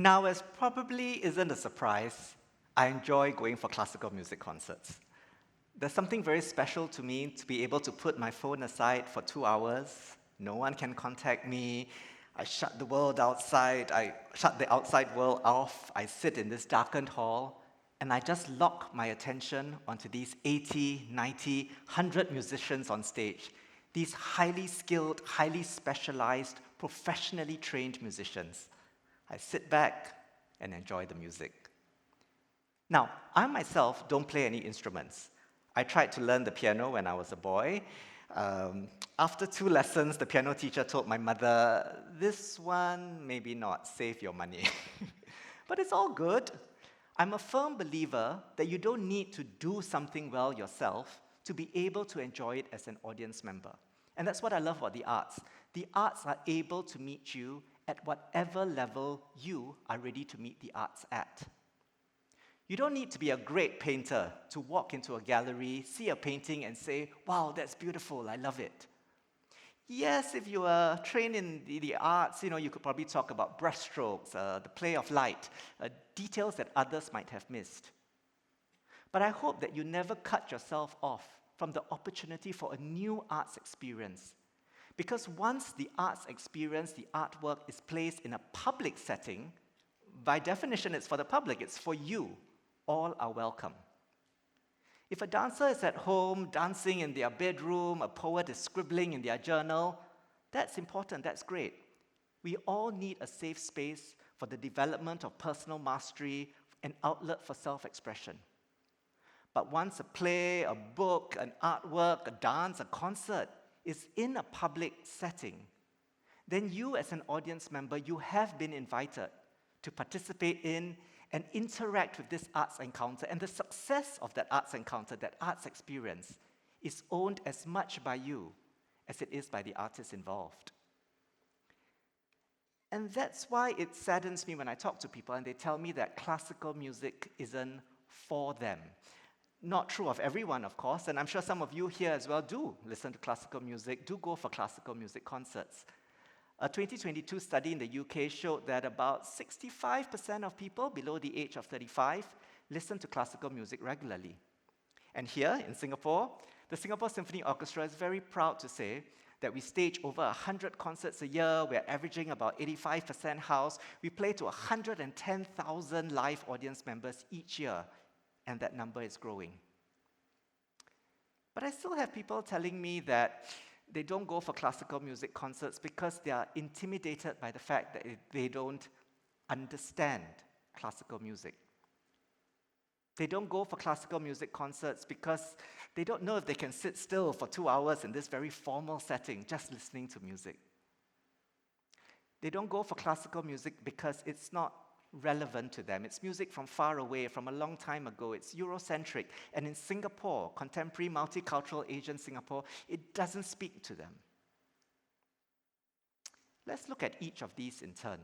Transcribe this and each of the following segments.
Now, as probably isn't a surprise, I enjoy going for classical music concerts. There's something very special to me to be able to put my phone aside for 2 hours. No one can contact me. I shut the world outside. I shut the outside world off. I sit in this darkened hall, and I just lock my attention onto these 80, 90, 100 musicians on stage. These highly skilled, highly specialized, professionally trained musicians. I sit back and enjoy the music. Now, I myself don't play any instruments. I tried to learn the piano when I was a boy. After 2 lessons, the piano teacher told my mother, "This one, maybe not, save your money." But it's all good. I'm a firm believer that you don't need to do something well yourself to be able to enjoy it as an audience member. And that's what I love about the arts. The arts are able to meet you at whatever level you are ready to meet the arts at. You don't need to be a great painter to walk into a gallery, see a painting, and say, "Wow, that's beautiful, I love it." Yes, if you are trained in the arts, you could probably talk about brushstrokes, the play of light, details that others might have missed. But I hope that you never cut yourself off from the opportunity for a new arts experience. Because once the arts experience, the artwork is placed in a public setting, by definition it's for the public, it's for you. All are welcome. If a dancer is at home dancing in their bedroom, a poet is scribbling in their journal, that's important, that's great. We all need a safe space for the development of personal mastery, an outlet for self-expression. But once a play, a book, an artwork, a dance, a concert is in a public setting, then you as an audience member, you have been invited to participate in and interact with this arts encounter. And the success of that arts encounter, that arts experience, is owned as much by you as it is by the artists involved. And that's why it saddens me when I talk to people and they tell me that classical music isn't for them. Not true of everyone, of course, and I'm sure some of you here as well do listen to classical music, do go for classical music concerts. A 2022 study in the UK showed that about 65% of people below the age of 35 listen to classical music regularly. And here in Singapore, the Singapore Symphony Orchestra is very proud to say that we stage over 100 concerts a year, we're averaging about 85% house, we play to 110,000 live audience members each year, and that number is growing. But I still have people telling me that they don't go for classical music concerts because they are intimidated by the fact that they don't understand classical music. They don't go for classical music concerts because they don't know if they can sit still for 2 hours in this very formal setting just listening to music. They don't go for classical music because it's not relevant to them. It's music from far away, from a long time ago. It's Eurocentric. And in Singapore, contemporary multicultural Asian Singapore, it doesn't speak to them. Let's look at each of these in turn.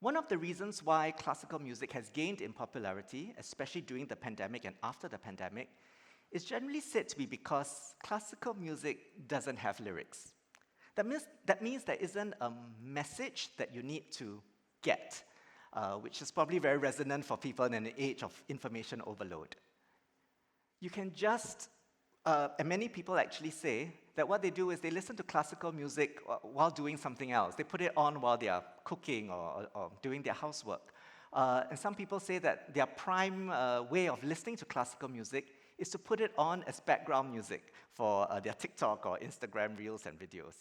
One of the reasons why classical music has gained in popularity, especially during the pandemic and after the pandemic, is generally said to be because classical music doesn't have lyrics. That means there isn't a message that you need to get, which is probably very resonant for people in an age of information overload. You can just, and many people actually say that what they do is they listen to classical music while doing something else. They put it on while they are cooking or doing their housework. And some people say that their prime way of listening to classical music is to put it on as background music for their TikTok or Instagram reels and videos.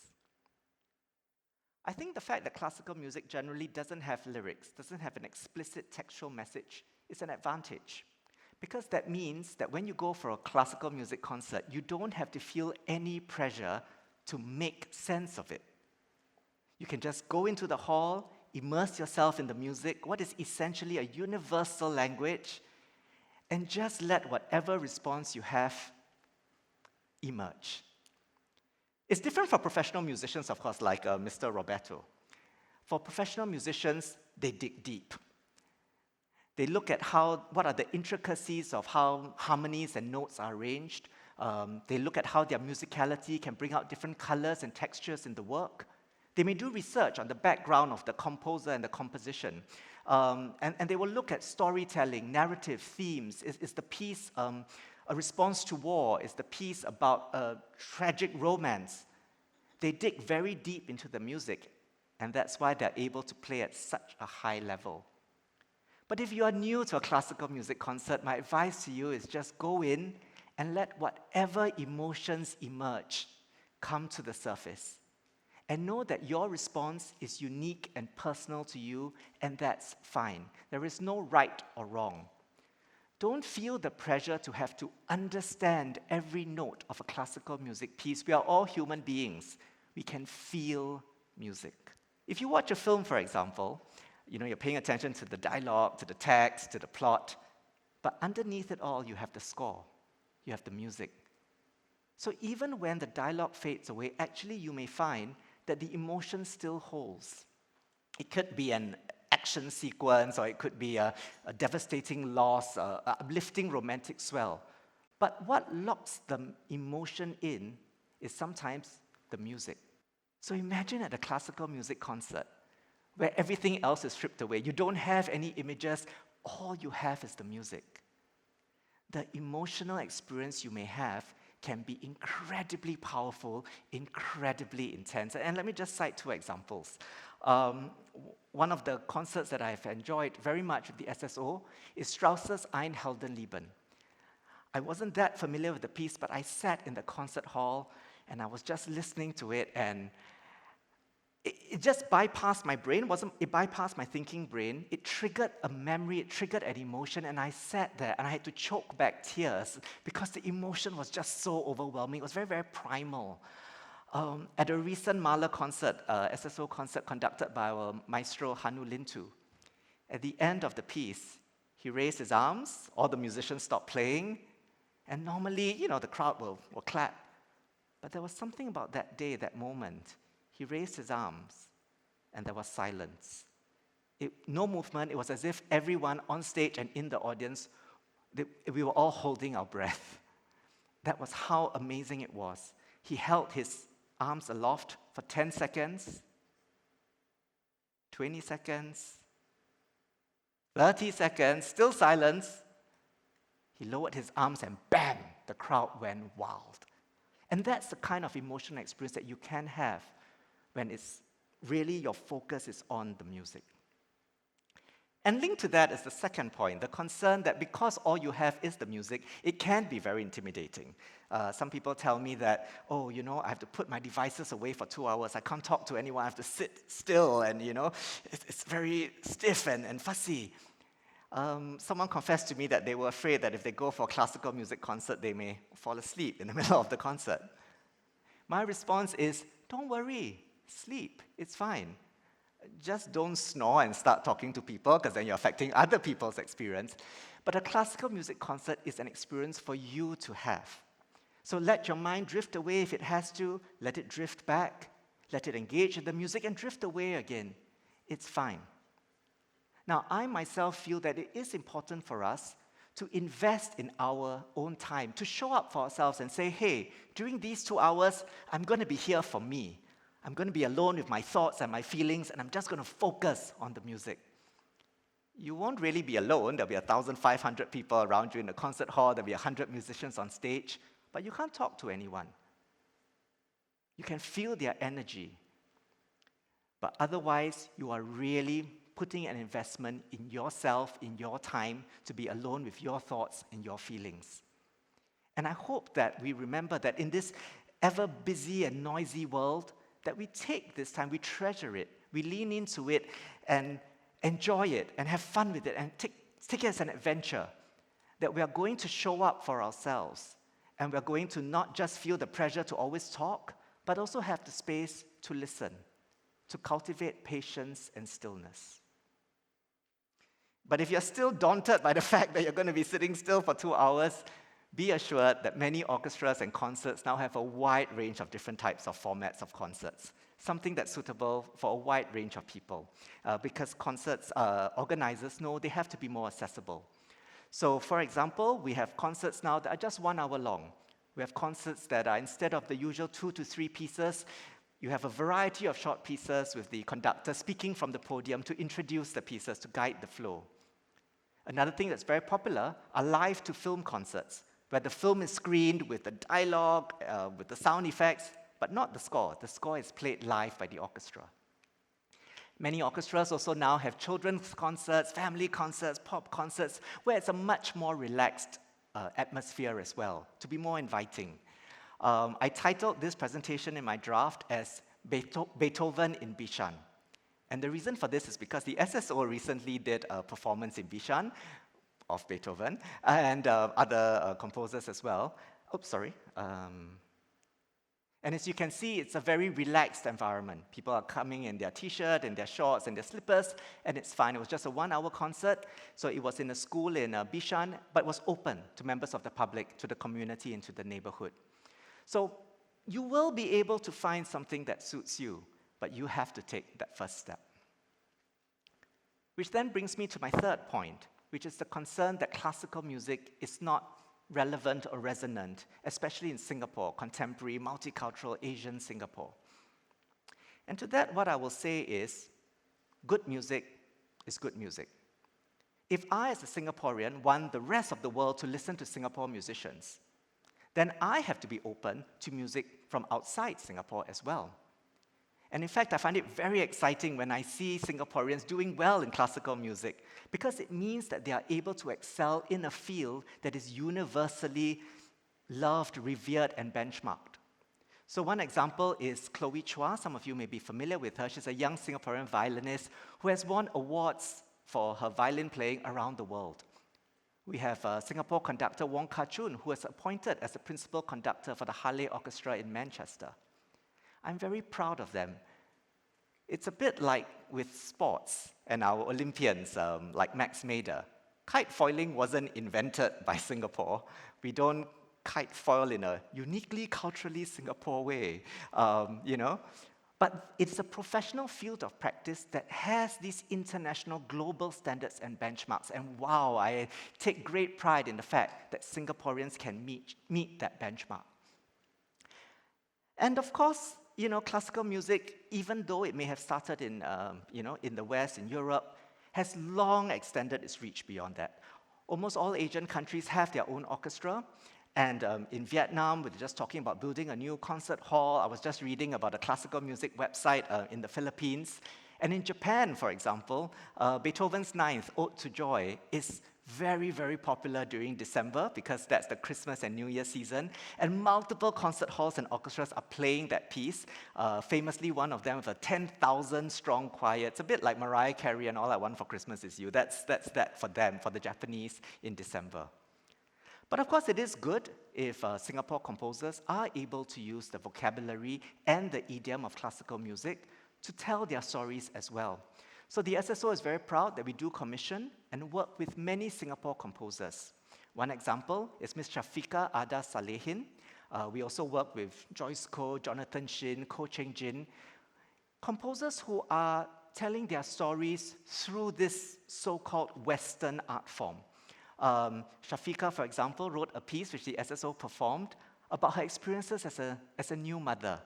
I think the fact that classical music generally doesn't have lyrics, doesn't have an explicit textual message, is an advantage. Because that means that when you go for a classical music concert, you don't have to feel any pressure to make sense of it. You can just go into the hall, immerse yourself in the music, what is essentially a universal language, and just let whatever response you have emerge. It's different for professional musicians, of course, like Mr. Roberto. For professional musicians, they dig deep. They look at what are the intricacies of how harmonies and notes are arranged. They look at how their musicality can bring out different colors and textures in the work. They may do research on the background of the composer and the composition. And they will look at storytelling, narrative, themes. Is the piece a response to war? Is the piece about a tragic romance? They dig very deep into the music, and that's why they're able to play at such a high level. But if you are new to a classical music concert, my advice to you is just go in and let whatever emotions emerge come to the surface. And know that your response is unique and personal to you, and that's fine. There is no right or wrong. Don't feel the pressure to have to understand every note of a classical music piece. We are all human beings. We can feel music. If you watch a film, for example, you're paying attention to the dialogue, to the text, to the plot, but underneath it all, you have the score, you have the music. So even when the dialogue fades away, actually you may find that the emotion still holds. It could be an action sequence, or it could be a devastating loss, a uplifting romantic swell. But what locks the emotion in is sometimes the music. So imagine at a classical music concert, where everything else is stripped away. You don't have any images, all you have is the music. The emotional experience you may have can be incredibly powerful, incredibly intense. And let me just cite two examples. One of the concerts that I've enjoyed very much with the SSO is Strauss's Ein Heldenleben. I wasn't that familiar with the piece, but I sat in the concert hall and I was just listening to it, and it just bypassed my brain. It bypassed my thinking brain. It triggered a memory, it triggered an emotion, and I sat there and I had to choke back tears because the emotion was just so overwhelming. It was very, very primal. At a recent Mahler concert, SSO concert conducted by our maestro Hannu Lintu, at the end of the piece, he raised his arms, all the musicians stopped playing, and normally, the crowd will clap. But there was something about that day, that moment. He raised his arms, and there was silence. No movement. It was as if everyone on stage and in the audience, we were all holding our breath. That was how amazing it was. He held his arms aloft for 10 seconds, 20 seconds, 30 seconds, still silence. He lowered his arms and bam, the crowd went wild. And that's the kind of emotional experience that you can have when it's really your focus is on the music. And linked to that is the second point, the concern that because all you have is the music, it can be very intimidating. Some people tell me that, I have to put my devices away for 2 hours. I can't talk to anyone. I have to sit still, and, it's very stiff and fussy. Someone confessed to me that they were afraid that if they go for a classical music concert, they may fall asleep in the middle of the concert. My response is, don't worry. Sleep, it's fine. Just don't snore and start talking to people, because then you're affecting other people's experience. But a classical music concert is an experience for you to have. So let your mind drift away if it has to. Let it drift back. Let it engage in the music and drift away again. It's fine. Now, I myself feel that it is important for us to invest in our own time, to show up for ourselves and say, hey, during these 2 hours, I'm going to be here for me. I'm going to be alone with my thoughts and my feelings, and I'm just going to focus on the music. You won't really be alone. There'll be 1,500 people around you in the concert hall. There'll be 100 musicians on stage, but you can't talk to anyone. You can feel their energy, but otherwise, you are really putting an investment in yourself, in your time, to be alone with your thoughts and your feelings. And I hope that we remember that in this ever busy and noisy world, that we take this time, we treasure it, we lean into it and enjoy it and have fun with it and take it as an adventure, that we are going to show up for ourselves and we're going to not just feel the pressure to always talk, but also have the space to listen, to cultivate patience and stillness. But if you're still daunted by the fact that you're going to be sitting still for 2 hours, be assured that many orchestras and concerts now have a wide range of different types of formats of concerts, something that's suitable for a wide range of people, because concerts organizers know they have to be more accessible. So, for example, we have concerts now that are just 1 hour long. We have concerts that are, instead of the usual 2 to 3 pieces, You have a variety of short pieces with the conductor speaking from the podium to introduce the pieces, to guide the flow. Another thing that's very popular are live-to-film concerts, where the film is screened with the dialogue, with the sound effects, but not the score. The score is played live by the orchestra. Many orchestras also now have children's concerts, family concerts, pop concerts, where it's a much more relaxed atmosphere as well, to be more inviting. I titled this presentation in my draft as Beethoven in Bishan. And the reason for this is because the SSO recently did a performance in Bishan of Beethoven and other composers as well. Oops, sorry. And as you can see, it's a very relaxed environment. People are coming in their t-shirt and their shorts and their slippers, and it's fine. It was just a 1-hour concert, so it was in a school in Bishan, but was open to members of the public, to the community, and to the neighborhood. So you will be able to find something that suits you, but you have to take that first step. Which then brings me to my third point, which is the concern that classical music is not relevant or resonant, especially in Singapore, contemporary, multicultural Asian Singapore. And to that, what I will say is, good music is good music. If I, as a Singaporean, want the rest of the world to listen to Singapore musicians, then I have to be open to music from outside Singapore as well. And in fact, I find it very exciting when I see Singaporeans doing well in classical music, because it means that they are able to excel in a field that is universally loved, revered, and benchmarked. So one example is Chloe Chua. Some of you may be familiar with her. She's a young Singaporean violinist who has won awards for her violin playing around the world. We have Singapore conductor Wong Kah-chun, who was appointed as the principal conductor for the Halle Orchestra in Manchester. I'm very proud of them. It's a bit like with sports and our Olympians, like Max Mader. Kite foiling wasn't invented by Singapore. We don't kite foil in a uniquely culturally Singapore way, But it's a professional field of practice that has these international global standards and benchmarks. And wow, I take great pride in the fact that Singaporeans can meet that benchmark. And of course, classical music, even though it may have started in the West, in Europe, has long extended its reach beyond that. Almost all Asian countries have their own orchestra. And in Vietnam, we're just talking about building a new concert hall. I was just reading about a classical music website in the Philippines. And in Japan, for example, Beethoven's Ninth, Ode to Joy, is very, very popular during December because that's the Christmas and New Year season. And multiple concert halls and orchestras are playing that piece. Famously, one of them with a 10,000-strong choir. It's a bit like Mariah Carey and All I Want for Christmas Is You. That's that for them, for the Japanese, in December. But of course, it is good if Singapore composers are able to use the vocabulary and the idiom of classical music to tell their stories as well. So the SSO is very proud that we do commission and work with many Singapore composers. One example is Ms. Shafiqah Ada Salehin. We also work with Joyce Koh, Jonathan Shin, Ko Cheng Jin, composers who are telling their stories through this so-called Western art form. Shafiqah, for example, wrote a piece which the SSO performed about her experiences as a new mother.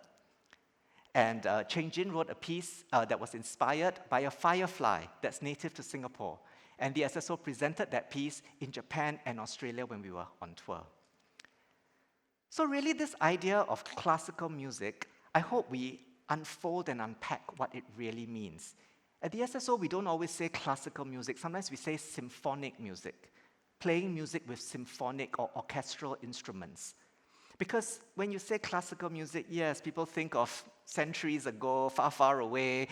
And Cheng Jin wrote a piece that was inspired by a firefly that's native to Singapore. And the SSO presented that piece in Japan and Australia when we were on tour. So really, this idea of classical music, I hope we unfold and unpack what it really means. At the SSO, we don't always say classical music. Sometimes we say symphonic music, playing music with symphonic or orchestral instruments. Because when you say classical music, yes, people think of centuries ago, far, far away,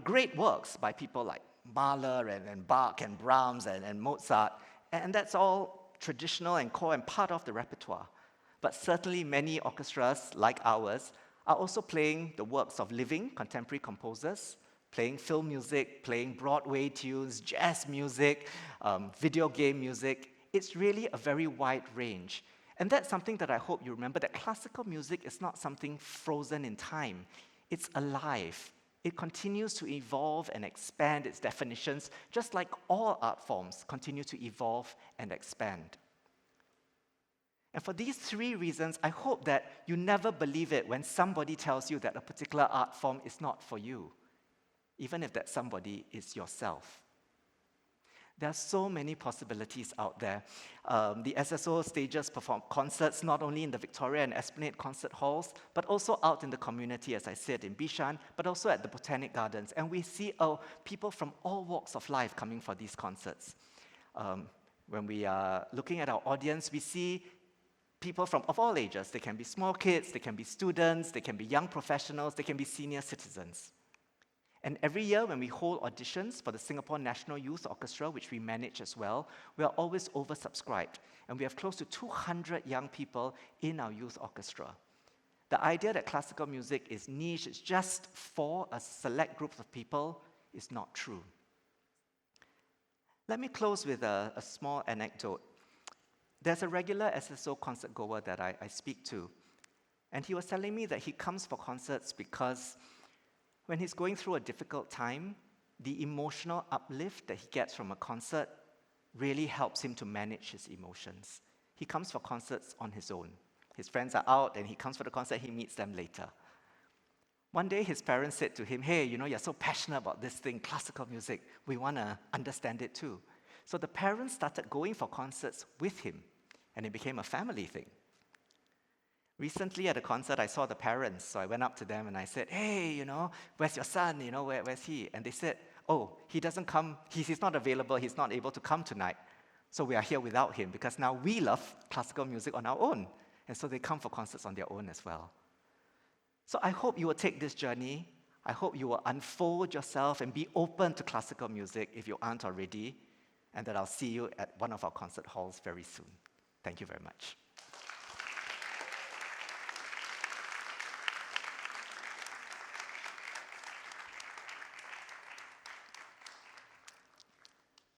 great works by people like Mahler and Bach and Brahms and Mozart, and that's all traditional and core and part of the repertoire. But certainly many orchestras like ours are also playing the works of living contemporary composers, playing film music, playing Broadway tunes, jazz music, video game music. It's really a very wide range. And that's something that I hope you remember, that classical music is not something frozen in time. It's alive. It continues to evolve and expand its definitions, just like all art forms continue to evolve and expand. And for these three reasons, I hope that you never believe it when somebody tells you that a particular art form is not for you, even if that somebody is yourself. There are so many possibilities out there. The SSO stages perform concerts not only in the Victoria and Esplanade concert halls, but also out in the community, as I said, in Bishan, but also at the Botanic Gardens. And we see people from all walks of life coming for these concerts. When we are looking at our audience, we see people of all ages. They can be small kids, they can be students, they can be young professionals, they can be senior citizens. And every year when we hold auditions for the Singapore National Youth Orchestra, which we manage as well, we are always oversubscribed. And we have close to 200 young people in our youth orchestra. The idea that classical music is niche, it's just for a select group of people, is not true. Let me close with a small anecdote. There's a regular SSO concert goer that I speak to, and he was telling me that he comes for concerts because when he's going through a difficult time, the emotional uplift that he gets from a concert really helps him to manage his emotions. He comes for concerts on his own. His friends are out, and he comes for the concert, he meets them later. One day, his parents said to him, hey, you're so passionate about this thing, classical music. We want to understand it too. So the parents started going for concerts with him, and it became a family thing. Recently at a concert, I saw the parents, so I went up to them and I said, hey, where's your son? Where's he? And they said, oh, he doesn't come, he's not available, he's not able to come tonight. So we are here without him because now we love classical music on our own. And so they come for concerts on their own as well. So I hope you will take this journey. I hope you will unfold yourself and be open to classical music if you aren't already, and that I'll see you at one of our concert halls very soon. Thank you very much.